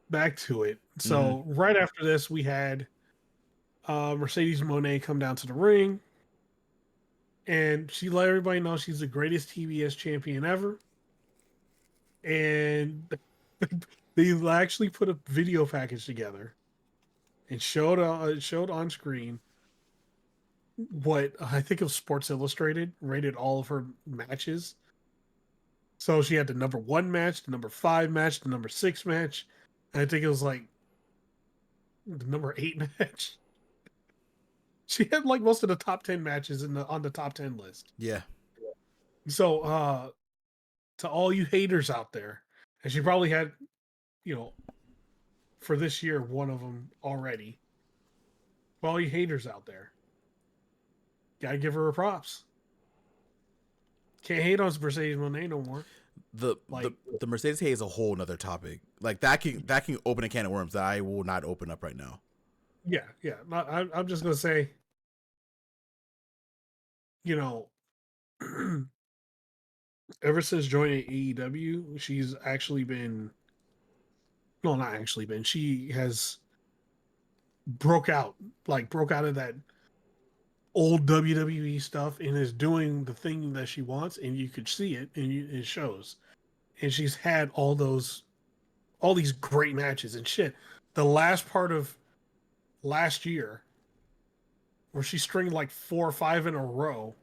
back to it. So right after this, we had Mercedes Moné come down to the ring, and she let everybody know she's the greatest TBS champion ever. And they actually put a video package together and showed on screen what I think it was Sports Illustrated rated all of her matches. So she had the number 1 match, the number 5 match, the number 6 match, and I think it was like the number 8 match. She had like most of the top 10 matches on the top 10 list. Yeah. So to all you haters out there, and she probably had, you know, for this year one of them already. For all you haters out there, gotta give her her props. Can't hate on Mercedes Moné no more. The Mercedes hate is a whole nother topic. Like that can open a can of worms that I will not open up right now. Yeah. I'm just gonna say, you know, ever since joining AEW, she's actually been, no, not actually been. She has broke out of that old WWE stuff and is doing the thing that she wants, and you could see it, and it shows. And she's had all these great matches and shit. The last part of last year, where she stringed like 4 or 5 in a row,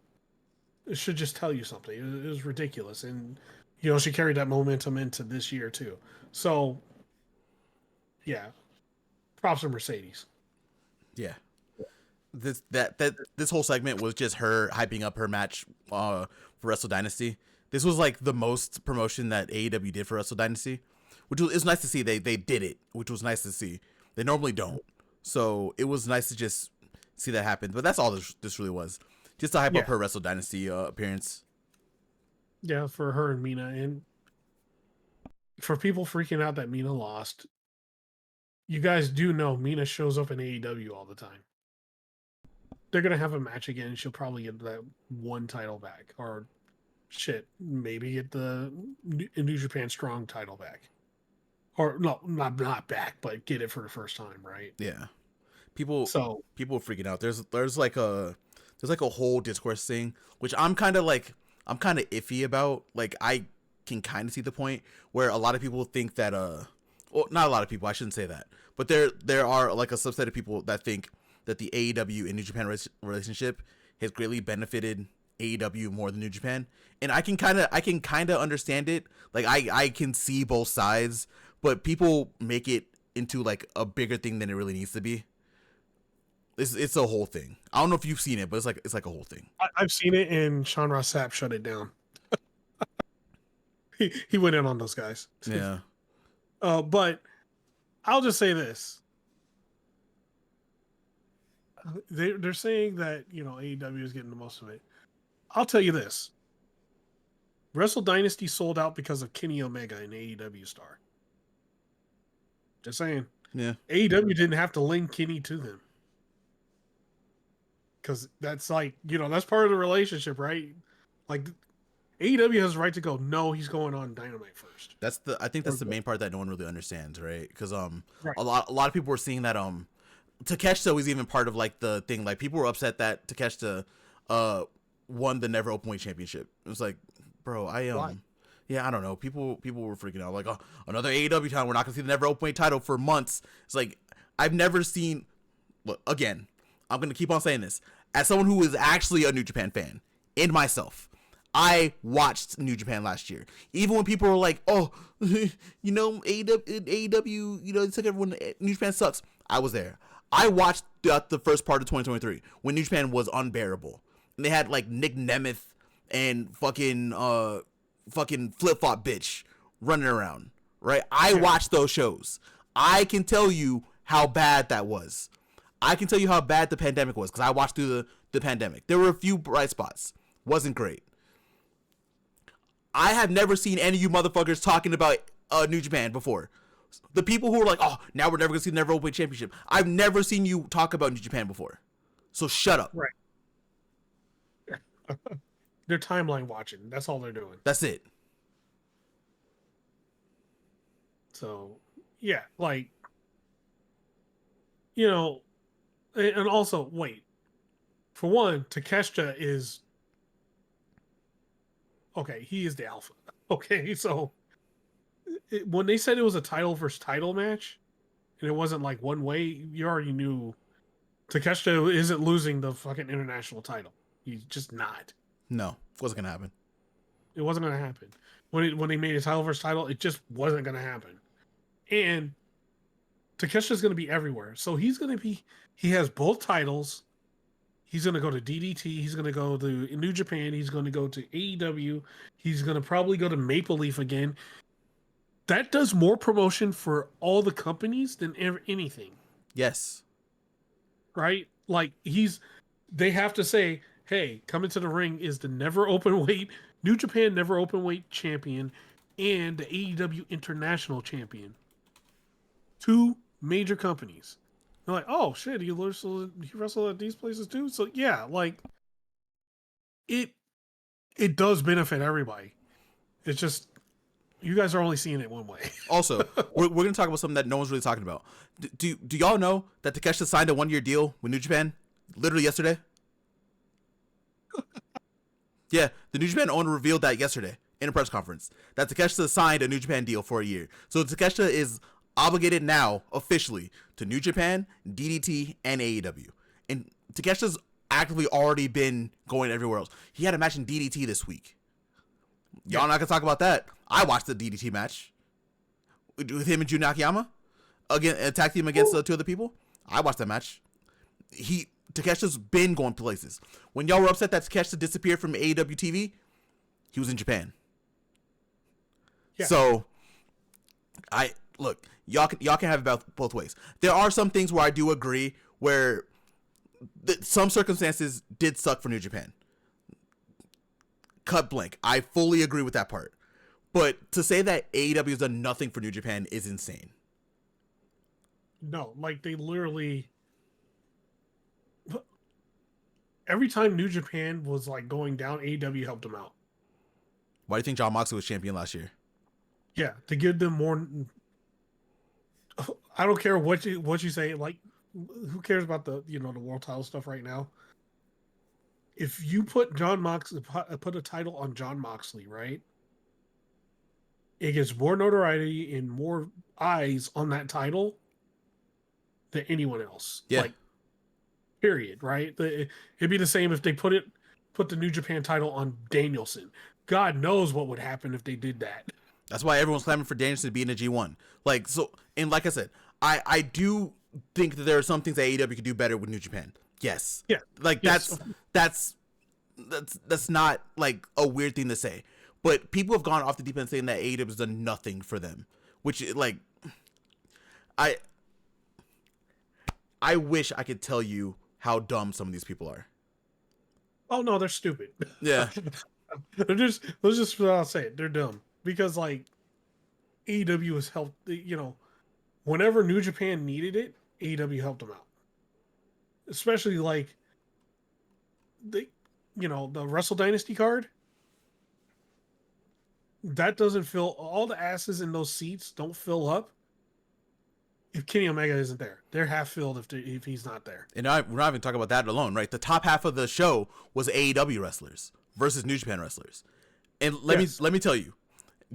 it should just tell you something. It was ridiculous, and she carried that momentum into this year too. So, yeah, props to Mercedes. Yeah. This whole segment was just her hyping up her match for Wrestle Dynasty. This was like the most promotion that AEW did for Wrestle Dynasty, which was nice to see. They did it, which was nice to see. They normally don't, so it was nice to just see that happen. But that's all this really was, just to hype up her Wrestle Dynasty appearance. Yeah, for her and Mina, and for people freaking out that Mina lost, you guys do know Mina shows up in AEW all the time. They're gonna have a match again, and she'll probably get that 1 title back, or shit, maybe get the New Japan Strong title back, or no, not back, but get it for the first time, right? Yeah, people freaking out. There's like a whole discourse thing, which I'm kind of iffy about. Like I can kind of see the point where a lot of people think that well, not a lot of people, I shouldn't say that, but there are like a subset of people that think that the AEW and New Japan relationship has greatly benefited AEW more than New Japan, and I can kind of understand it. Like I can see both sides, but people make it into like a bigger thing than it really needs to be. It's a whole thing. I don't know if you've seen it, but it's like a whole thing. I've seen it, and Sean Ross Sapp shut it down. he went in on those guys. Yeah. But I'll just say this. They're saying that, AEW is getting the most of it. I'll tell you this. Wrestle Dynasty sold out because of Kenny Omega, an AEW star. Just saying. Yeah. AEW didn't have to link Kenny to them. Because that's like, that's part of the relationship, right? Like, AEW has the right to go, no, he's going on Dynamite first. I think that's the main part that no one really understands, right? Because right. a lot of people were seeing that Takeshita was even part of like the thing. Like people were upset that Takeshita won the Never Openweight Championship. It was like, bro, yeah, I don't know. People were freaking out like, oh, another AEW title. We're not gonna see the Never Openweight title for months. It's like I've never seen. Look, again, I'm gonna keep on saying this as someone who is actually a New Japan fan and myself. I watched New Japan last year. Even when people were like, oh, AEW, they took everyone, New Japan sucks. I was there. I watched the first part of 2023 when New Japan was unbearable. And they had like Nick Nemeth and fucking flip-flop bitch running around, right? I watched those shows. I can tell you how bad that was. I can tell you how bad the pandemic was because I watched through the pandemic. There were a few bright spots. Wasn't great. I have never seen any of you motherfuckers talking about New Japan before. The people who are like, oh, now we're never going to see the Never Openweight Championship. I've never seen you talk about New Japan before. So shut up. Right. They're timeline watching. That's all they're doing. That's it. So, yeah, like, you know, and also, wait, for one, Takeshita is okay. He is the alpha. Okay, so when they said it was a title versus title match, and it wasn't like one way, you already knew Takeshita isn't losing the fucking international title. He's just not. No, wasn't gonna happen. It wasn't going to happen. When they made a title versus title, it just wasn't going to happen. And Takeshia's going to be everywhere. So he has both titles. He's going to go to DDT. He's going to go to New Japan. He's going to go to AEW. He's going to probably go to Maple Leaf again. That does more promotion for all the companies than anything. Yes. Right? Like they have to say, hey, coming to the ring is the never open weight, New Japan never open weight champion and the AEW international champion. Two major companies. They're like, oh shit, he wrestled at these places too. So yeah, like it does benefit everybody. It's just you guys are only seeing it one way. Also, we're going to talk about something that no one's really talking about. Do y'all know that Takeshita signed a 1-year deal with New Japan literally yesterday? Yeah, the New Japan owner revealed that yesterday in a press conference that Takeshita signed a New Japan deal for a year. So Takeshita is obligated now officially to New Japan, DDT, and AEW. And Takeshita's actively already been going everywhere else. He had a match in DDT this week. Y'all not gonna talk about that. I watched the DDT match with him and Jun Akiyama again, attack team against 2 other people. I watched that match. Takeshita's been going places. When y'all were upset that Takeshita disappeared from AEW TV, he was in Japan. Yeah. So, y'all can have it both ways. There are some things where I do agree where some circumstances did suck for New Japan. Cut blank. I fully agree with that part. But to say that AEW has done nothing for New Japan is insane. No, like they literally every time New Japan was like going down, AEW helped them out. Why do you think Jon Moxley was champion last year? Yeah, to give them more. I don't care what you say. Like, who cares about the world title stuff right now? If you put put a title on Jon Moxley, right? It gets more notoriety and more eyes on that title than anyone else. Yeah. Like, period, right? It'd be the same if they put the New Japan title on Danielson. God knows what would happen if they did that. That's why everyone's clamoring for Danielson to be in a G1. Like, so, and like I said, I do think that there are some things that AEW could do better with New Japan. Yes. Yeah. Like, yes. that's not like a weird thing to say. But people have gone off the deep end saying that AEW has done nothing for them, which, like, I wish I could tell you how dumb some of these people are. Oh no, they're stupid. Yeah. Let's just I'll say it. They're dumb because like AEW has helped. Whenever New Japan needed it, AEW helped them out. Especially like the Wrestle Dynasty card. That doesn't fill all the asses in those seats. Don't fill up if Kenny Omega isn't there. They're half filled if he's not there. And we're not even talking about that alone, right? The top half of the show was AEW wrestlers versus New Japan wrestlers. And let me tell you,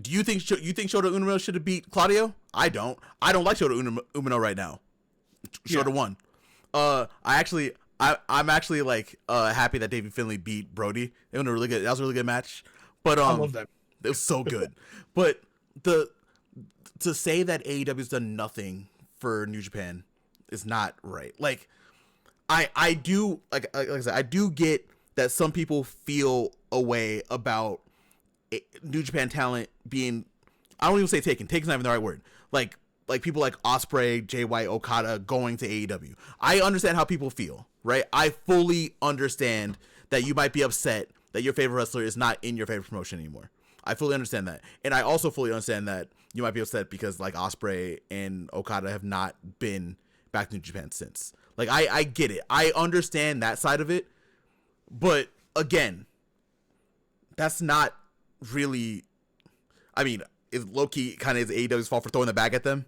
do you think Shota Umino should have beat Claudio? I don't. I don't like Shota Umino right now. Shota won. I'm actually like happy that David Finlay beat Brody. It was a really good. That was a really good match. But I love that. It was so good. But to say that AEW's done nothing for New Japan is not right. Like I do like I said, I do get that some people feel a way about New Japan talent being, I don't even say taken. Taken's not even the right word. Like people like Ospreay, Jay White, Okada going to AEW. I understand how people feel, right? I fully understand that you might be upset that your favorite wrestler is not in your favorite promotion anymore. I fully understand that. And I also fully understand that you might be upset because like Ospreay and Okada have not been back to New Japan since. Like I get it. I understand that side of it. But again, that's not really, I mean, is low-key kind of is AEW's fault for throwing the bag at them?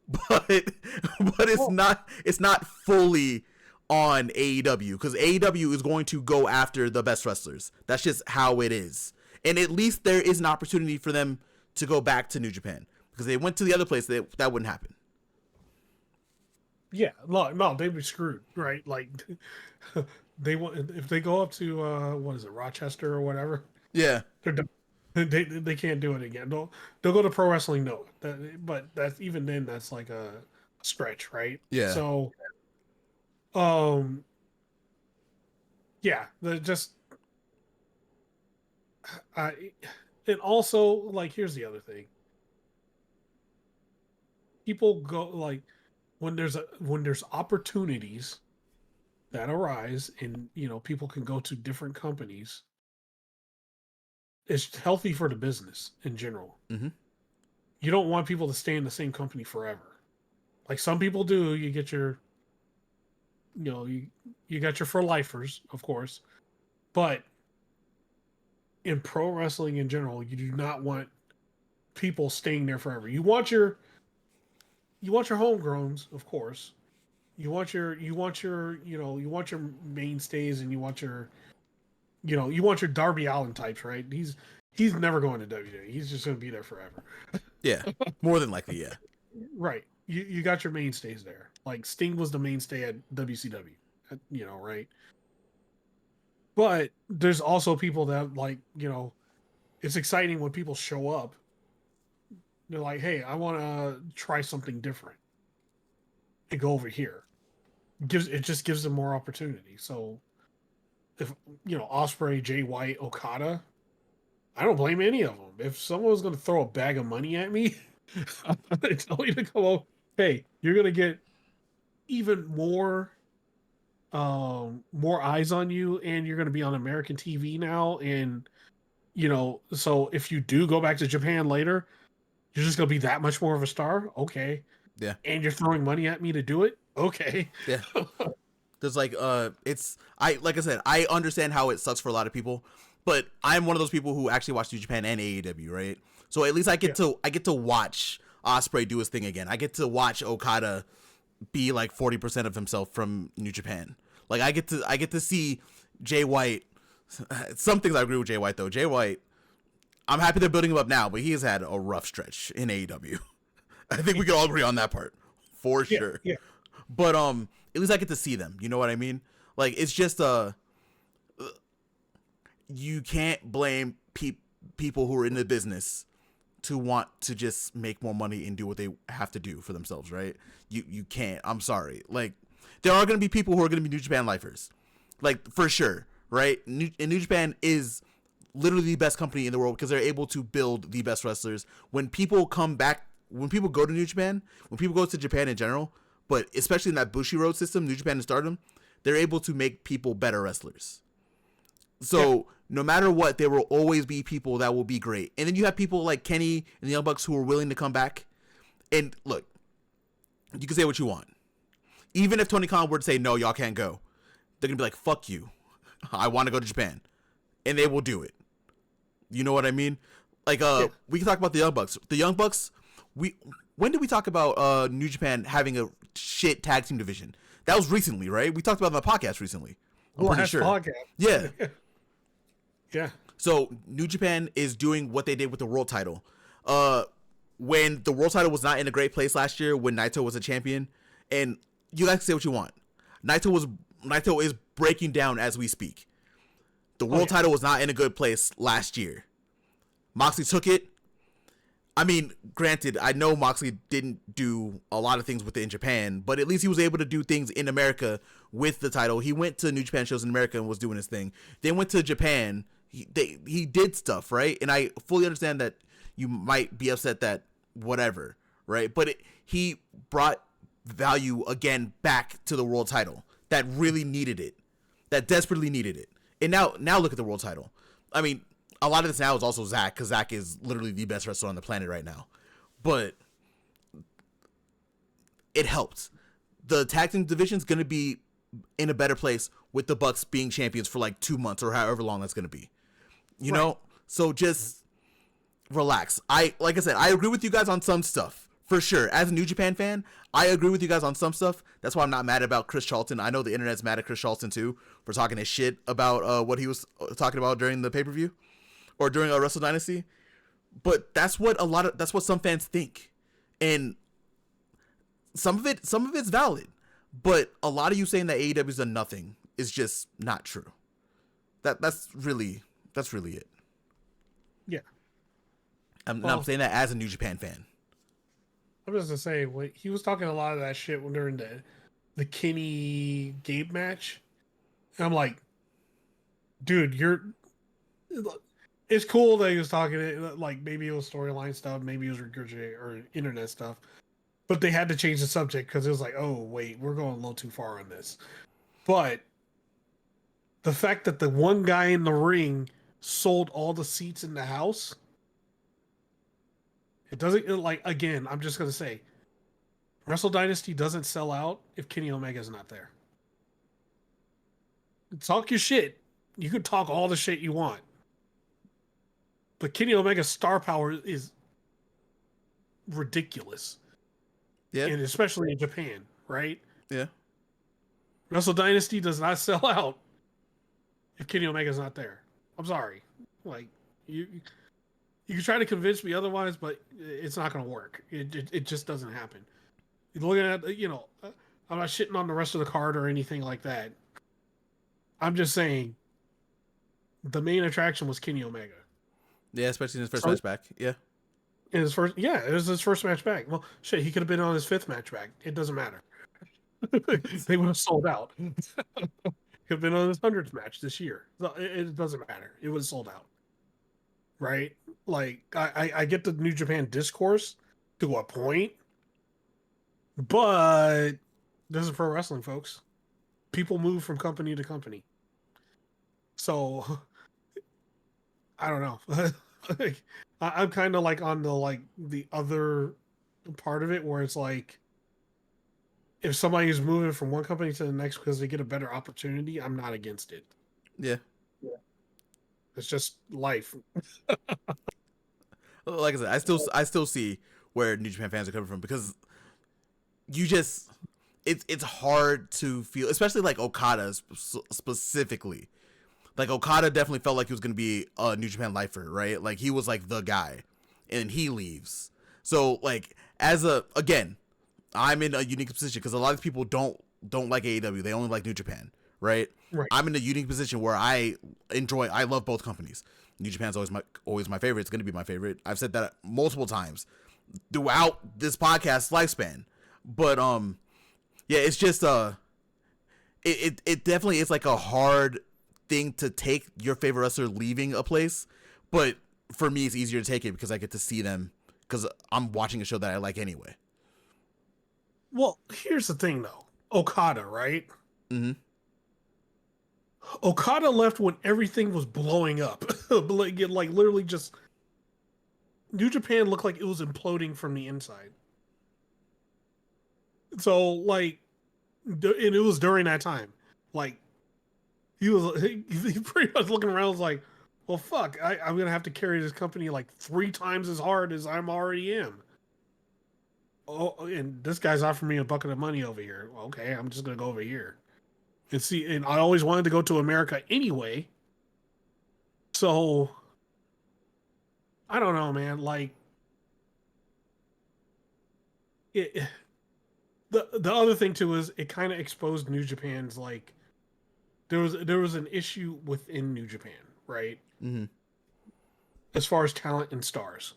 but it's not fully on AEW, because AEW is going to go after the best wrestlers. That's just how it is. And at least there is an opportunity for them to go back to New Japan, because they went to the other place, that wouldn't happen. Yeah, no, they'd be screwed, right? Like, they want if they go up to what is it, Rochester or whatever. Yeah, They're done. They can't do it again. They'll go to Pro Wrestling Noah, but that's even then that's like a stretch, right? yeah. So, yeah, the just I, and also like here's the other thing. People go like when there's opportunities that arise, and people can go to different companies. It's healthy for the business in general. Mm-hmm. You don't want people to stay in the same company forever. Like some people do. You get your, you got your for lifers, of course, but in pro wrestling in general, you do not want people staying there forever. You want your homegrowns, of course. You want your mainstays, and you want your Darby Allin types, right? He's never going to WWE. He's just going to be there forever. Yeah, more than likely, yeah. Right. You got your mainstays there. Like Sting was the mainstay at WCW, right? But there's also people that like, it's exciting when people show up. They're like, hey, I want to try something different and go over here. It just gives them more opportunity. So if Ospreay, Jay White, Okada, I don't blame any of them. If someone was going to throw a bag of money at me, I tell you to go. Hey, you're going to get even more eyes on you, and you're going to be on American TV now. And so if you do go back to Japan later, you're just going to be that much more of a star. Okay. Yeah. And you're throwing money at me to do it. Okay. Yeah. There's like like I said, I understand how it sucks for a lot of people, but I'm one of those people who actually watch New Japan and AEW, right? So at least I get to watch Ospreay do his thing again. I get to watch Okada be like 40% of himself from New Japan. Like I get to see Jay White. Some things I agree with Jay White though. Jay White, I'm happy they're building him up now, but he has had a rough stretch in AEW. I think we can all agree on that part for sure. Yeah. But at least I get to see them. You know what I mean? Like it's just you can't blame people who are in the business to want to just make more money and do what they have to do for themselves, right? You can't. I'm sorry. Like there are going to be people who are going to be New Japan lifers, like for sure, right? New Japan is literally the best company in the world because they're able to build the best wrestlers. When people come back, when people go to New Japan, when people go to Japan in general, but especially in that Bushiroad system, New Japan and Stardom, they're able to make people better wrestlers. So no matter what, there will always be people that will be great. And then you have people like Kenny and the Young Bucks who are willing to come back. And look, you can say what you want. Even if Tony Khan were to say, no, y'all can't go, they're going to be like, fuck you. I want to go to Japan. And they will do it. You know what I mean? Like, we can talk about the Young Bucks. The Young Bucks, when did we talk about New Japan having a shit tag team division? That was recently, right? We talked about it on the podcast recently. I'm pretty sure. Podcast. Yeah. Yeah. So New Japan is doing what they did with the world title. When the world title was not in a great place last year, when Naito was a champion, and you guys can say what you want, Naito is breaking down as we speak. The world title was not in a good place last year. Moxley took it. I mean, granted, I know Moxley didn't do a lot of things with it in Japan, but at least he was able to do things in America with the title. He went to New Japan shows in America and was doing his thing. Then went to Japan. He did stuff, right? And I fully understand that you might be upset that whatever, right? But he brought value again back to the world title that really needed it, that desperately needed it. And now look at the world title. I mean, a lot of this now is also Zach, because Zach is literally the best wrestler on the planet right now. But it helped. The tag team division's going to be in a better place with the Bucks being champions for like 2 months or however long that's going to be. You know? So just relax. Like I said, I agree with you guys on some stuff, For sure. As a New Japan fan, I agree with you guys on some stuff. That's why I'm not mad about Chris Charlton. I know the internet's mad at Chris Charlton too for talking his shit about what he was talking about during the pay-per-view or during Wrestle Dynasty. But that's what some fans think. And some of it's valid. But a lot of you saying that AEW's done nothing is just not true. That's really it. Yeah. I'm saying that as a New Japan fan. I'm just gonna say, he was talking a lot of that shit during the Kenny Gabe match, and I'm like, dude, it's cool that he was talking like maybe it was storyline stuff, maybe it was regurgitate or internet stuff, but they had to change the subject because it was like, oh wait, we're going a little too far on this. But the fact that the one guy in the ring sold all the seats in the house. It doesn't again. I'm just gonna say, Wrestle Dynasty doesn't sell out if Kenny Omega's not there. Talk your shit. You can talk all the shit you want, but Kenny Omega's star power is ridiculous. Yeah, and especially in Japan, right? Yeah. Wrestle Dynasty does not sell out if Kenny Omega's not there. I'm sorry, like you. You can try to convince me otherwise, but it's not going to work. It just doesn't happen. You're looking at, I'm not shitting on the rest of the card or anything like that. I'm just saying the main attraction was Kenny Omega. Yeah, especially in his first match back. Yeah. It was his first match back. Well, shit, he could have been on his 5th match back. It doesn't matter. They would have sold out. Could have been on his 100th match this year. It doesn't matter. It would have sold out. Right? Like, I get the New Japan discourse to a point, but this is pro wrestling, folks. People move from company to company. So, I don't know. I'm kind of like on the other part of it where it's like, if somebody is moving from one company to the next because they get a better opportunity, I'm not against it. Yeah. It's just life. Like I said, I still see where New Japan fans are coming from because it's hard to feel, especially like Okada specifically. Like Okada definitely felt like he was going to be a New Japan lifer, right? Like he was like the guy, and he leaves. So like again, I'm in a unique position because a lot of people don't like AEW. They only like New Japan, right? Right. I'm in a unique position where I love both companies. New Japan's always my favorite. It's going to be my favorite. I've said that multiple times throughout this podcast lifespan. But yeah, it's just it definitely is like a hard thing to take, your favorite wrestler leaving a place. But for me, it's easier to take it because I get to see them because I'm watching a show that I like anyway. Well, here's the thing though. Okada, right? Mm-hmm. Okada left when everything was blowing up. like literally just New Japan looked like it was imploding from the inside. So like, and it was during that time. Like he pretty much looking around was like, well, fuck, I'm gonna have to carry this company like 3 times as hard as I'm already am. Oh, and this guy's offering me a bucket of money over here. Okay, I'm just gonna go over here. And see, and I always wanted to go to America anyway. So I don't know, man. Like the other thing too is it kind of exposed New Japan's like there was an issue within New Japan, right? Mm-hmm. As far as talent and stars,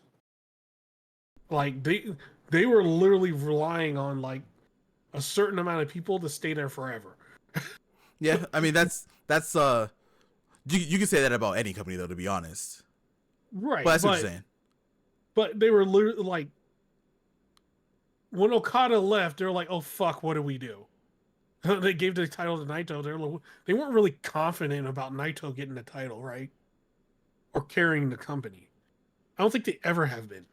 like they were literally relying on like a certain amount of people to stay there forever. Yeah, I mean that's you can say that about any company though, to be honest. Right. But that's what you're saying. But they were literally like, when Okada left, they were like, "Oh fuck, what do we do?" They gave the title to Naito. They weren't really confident about Naito getting the title, right? Or carrying the company. I don't think they ever have been.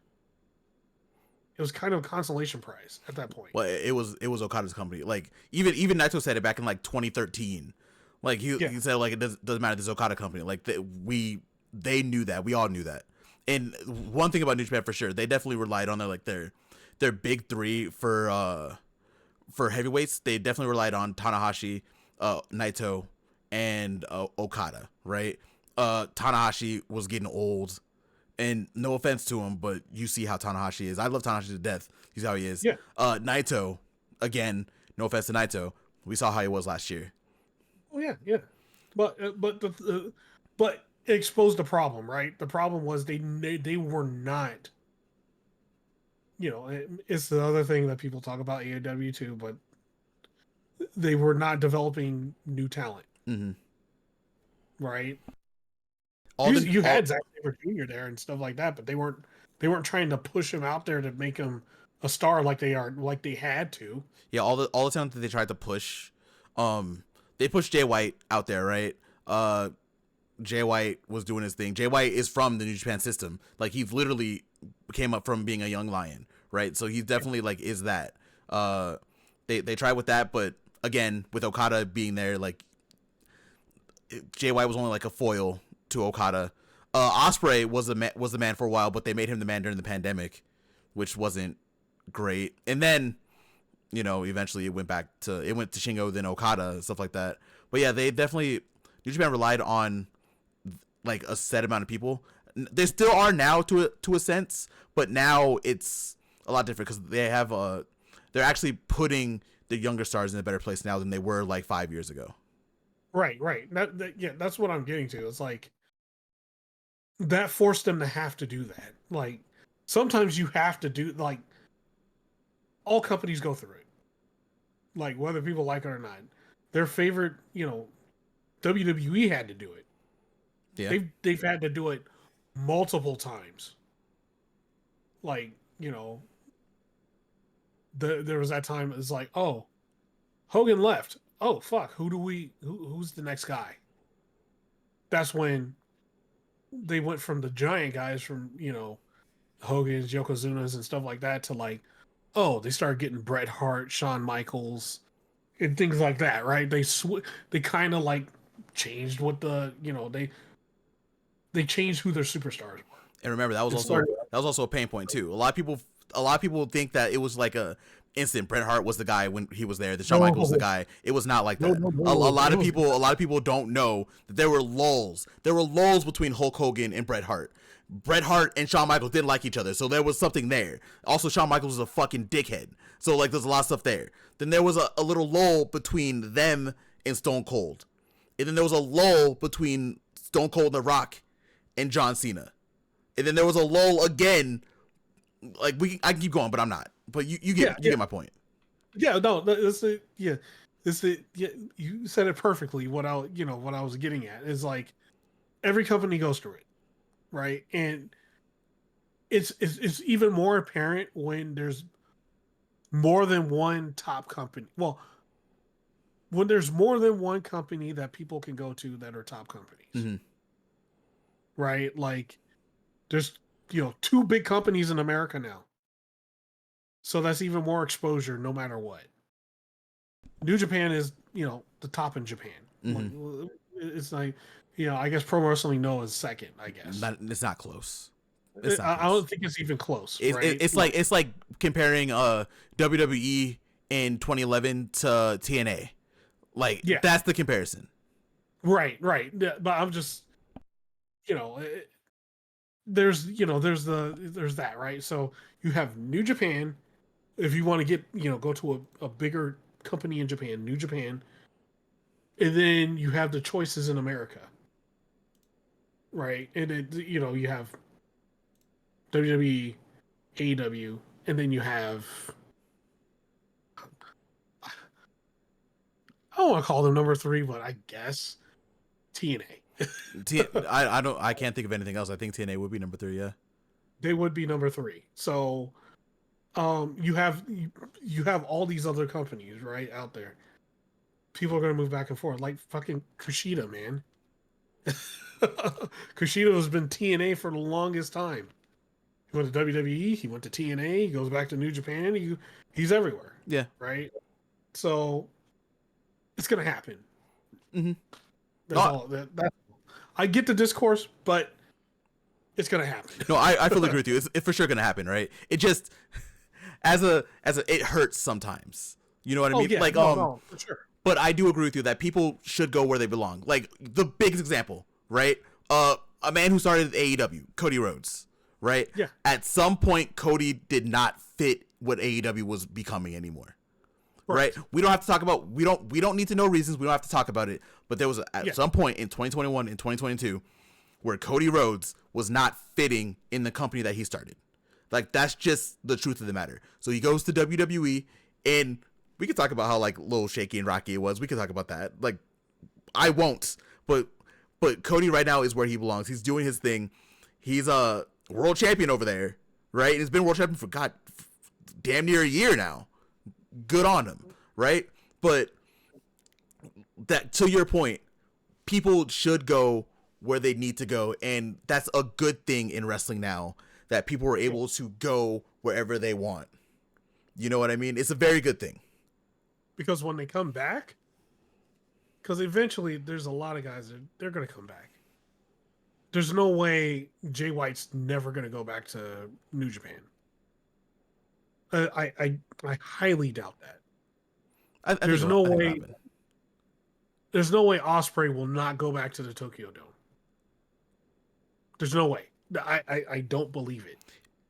It was kind of a consolation prize at that point. Well, it was Okada's company. Like even Naito said it back in like 2013. Like he said like it doesn't matter. This is Okada company. Like they knew that. We all knew that. And one thing about New Japan for sure, they definitely relied on their their big three for heavyweights, they definitely relied on Tanahashi, Naito, and Okada, right? Tanahashi was getting old, and no offense to him, but you see how Tanahashi is. I love Tanahashi to death. You see how he is. Yeah. Naito, again, no offense to Naito, we saw how he was last year. Oh yeah. But but it exposed the problem, right? The problem was they were not. It's the other thing that people talk about AEW too, but they were not developing new talent, right? You had Zack Sabre Jr. there and stuff like that, but they weren't trying to push him out there to make him a star like they had to. Yeah, all the talent that they tried to push, they pushed Jay White out there, right? Jay White was doing his thing. Jay White is from the New Japan system. Like, he literally came up from being a young lion, right? So he's definitely like is that. They tried with that, but again, with Okada being there, like Jay White was only like a foil to Okada. Ospreay was the man for a while, but they made him the man during the pandemic, which wasn't great. And then, eventually it went to Shingo, then Okada, stuff like that. But yeah, they definitely, New Japan relied on like a set amount of people. They still are now to a sense, but now it's a lot different because they're actually putting the younger stars in a better place now than they were like 5 years ago. Right. That's what I'm getting to. It's like that forced them to have to do that. Like, sometimes you have to do, like, all companies go through it. Like, whether people like it or not. Their favorite, WWE had to do it. Yeah. They've had to do it multiple times. Like, there was that time it was like, oh, Hogan left. Oh fuck, who's the next guy? That's when they went from the giant guys from, Hogan's, Yokozuna's and stuff like that to like, oh, they started getting Bret Hart, Shawn Michaels, and things like that, right? They kind of like changed what they changed who their superstars were. And remember, that was also a pain point too. A lot of people think that it was like a instant. Bret Hart was the guy when he was there. The Shawn Michaels was the guy. It was not like that. A lot of people don't know that there were lulls. There were lulls between Hulk Hogan and Bret Hart. Bret Hart and Shawn Michaels didn't like each other, so there was something there. Also, Shawn Michaels was a fucking dickhead, so like there's a lot of stuff there. Then there was a little lull between them and Stone Cold, and then there was a lull between Stone Cold and The Rock and John Cena, and then there was a lull again. Like I can keep going, but I'm not. But you get my point. Yeah, no, you said it perfectly. What I was getting at is like every company goes through it, right? And it's even more apparent when there's more than one top company. Well, when there's more than one company that people can go to that are top companies, right? Like there's two big companies in America now. So that's even more exposure no matter what. New Japan is, the top in Japan. It's like, I guess Pro Wrestling No is second, I guess. It's not close. I don't think it's even close. It's like comparing WWE in 2011 to TNA. Like, that's the comparison. Right. Yeah, but I'm just, there's that, right? So you have New Japan. If you want to get, go to a bigger company in Japan, New Japan, and then you have the choices in America, right? And you have WWE, AEW, and then you have, I don't want to call them number 3, but I guess TNA. I can't think of anything else. I think TNA would be number 3. Yeah, they would be number 3. So, you have all these other companies right out there. People are gonna move back and forth, like fucking Kushida, man. Kushida has been TNA for the longest time. He went to WWE. He went to TNA. He goes back to New Japan. He's everywhere. Yeah. Right. So it's gonna happen. That's all. I get the discourse, but it's gonna happen. No, I fully agree with you. It's for sure gonna happen, right? It just as a it hurts sometimes. You know what I Oh mean? yeah, Like no, for sure. but I do agree with you that people should go where they belong. Like the biggest example, right? A man who started AEW, Cody Rhodes, right? Yeah. At some point, Cody did not fit what AEW was becoming anymore. Correct. Right? We don't have to talk about we don't need to know reasons. We don't have to talk about it. But there was at some point in 2021 and 2022 where Cody Rhodes was not fitting in the company that he started. Like that's just the truth of the matter. So he goes to WWE, and we could talk about how like little shaky and rocky it was. We could talk about that. Like I won't, but Cody right now is where he belongs. He's doing his thing. He's a world champion over there, right? And he's been world champion for damn near a year now. Good on him, right? But that to your point, people should go where they need to go, and that's a good thing in wrestling now that people are able to go wherever they want. You know what I mean? It's a very good thing. Because when they come back, because eventually there's a lot of guys that they're going to come back. There's no way Jay White's never going to go back to New Japan. I highly doubt that. There's no way. There's no way Ospreay will not go back to the Tokyo Dome. There's no way. I don't believe it.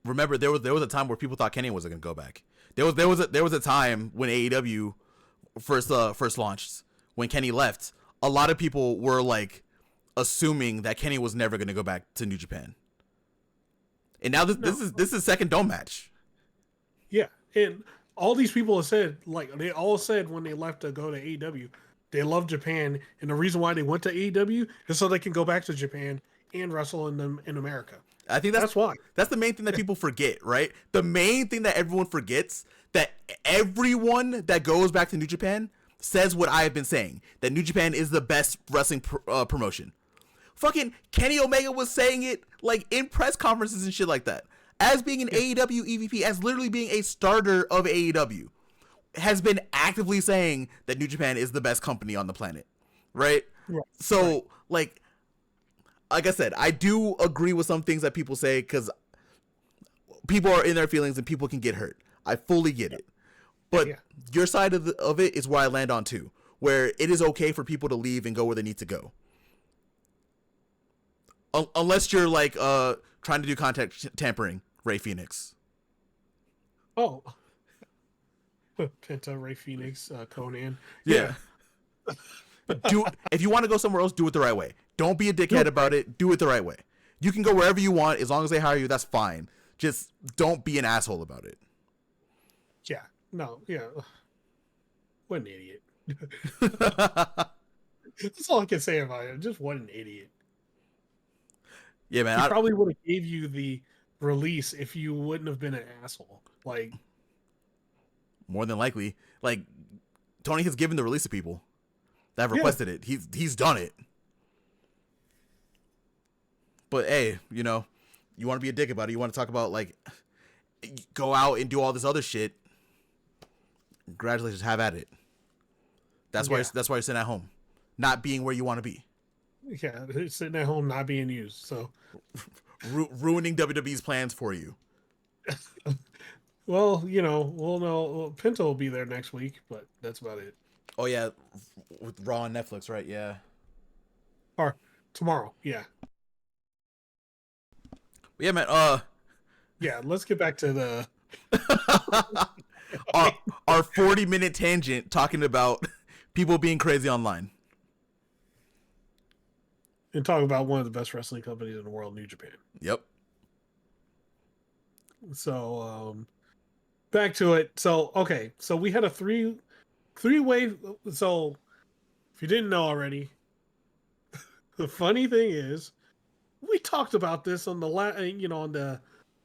Remember, there was a time where people thought Kenny wasn't going to go back. There was a time when AEW first launched, when Kenny left. A lot of people were like assuming that Kenny was never going to go back to New Japan. And now this is second Dome match. Yeah, and all these people have said, like they all said when they left to go to AEW, they love Japan, and the reason why they went to AEW is so they can go back to Japan and wrestle in America. I think that's why. That's the main thing that people forget, right? The main thing that everyone forgets, that everyone that goes back to New Japan says what I have been saying, that New Japan is the best wrestling promotion. Fucking Kenny Omega was saying it like in press conferences and shit like that. As being an AEW EVP, as literally being a starter of AEW, has been actively saying that New Japan is the best company on the planet, right? So, like I said, I do agree with some things that people say because people are in their feelings and people can get hurt. I fully get it. But your side of it is where I land on too, where it is okay for people to leave and go where they need to go. Unless you're like trying to do contact tampering, Ray Phoenix. Oh. Penta, Ray Phoenix, Conan. Yeah. If you want to go somewhere else, do it the right way. Don't be a dickhead about it. Do it the right way. You can go wherever you want as long as they hire you. That's fine. Just don't be an asshole about it. Yeah. No. Yeah. What an idiot. That's all I can say about it. Just what an idiot. Yeah, man. He probably would have gave you the release if you wouldn't have been an asshole. Like, more than likely, like Tony has given the release to people that have requested it. He's done it. But hey, you know, you want to be a dick about it. You want to talk about like go out and do all this other shit. Congratulations, have at it. That's why you're sitting at home, not being where you want to be. Yeah, sitting at home not being used. So ruining WWE's plans for you. Well, you know, we'll know. Well, Penta will be there next week, but that's about it. Oh yeah, with Raw on Netflix, right? Yeah. Or tomorrow, yeah. Yeah, man. Yeah, let's get back to the our 40-minute tangent talking about people being crazy online. And talk about one of the best wrestling companies in the world, New Japan. Yep. So, back to it. So, okay. So we had a three-way. So, if you didn't know already, the funny thing is, we talked about this on the on the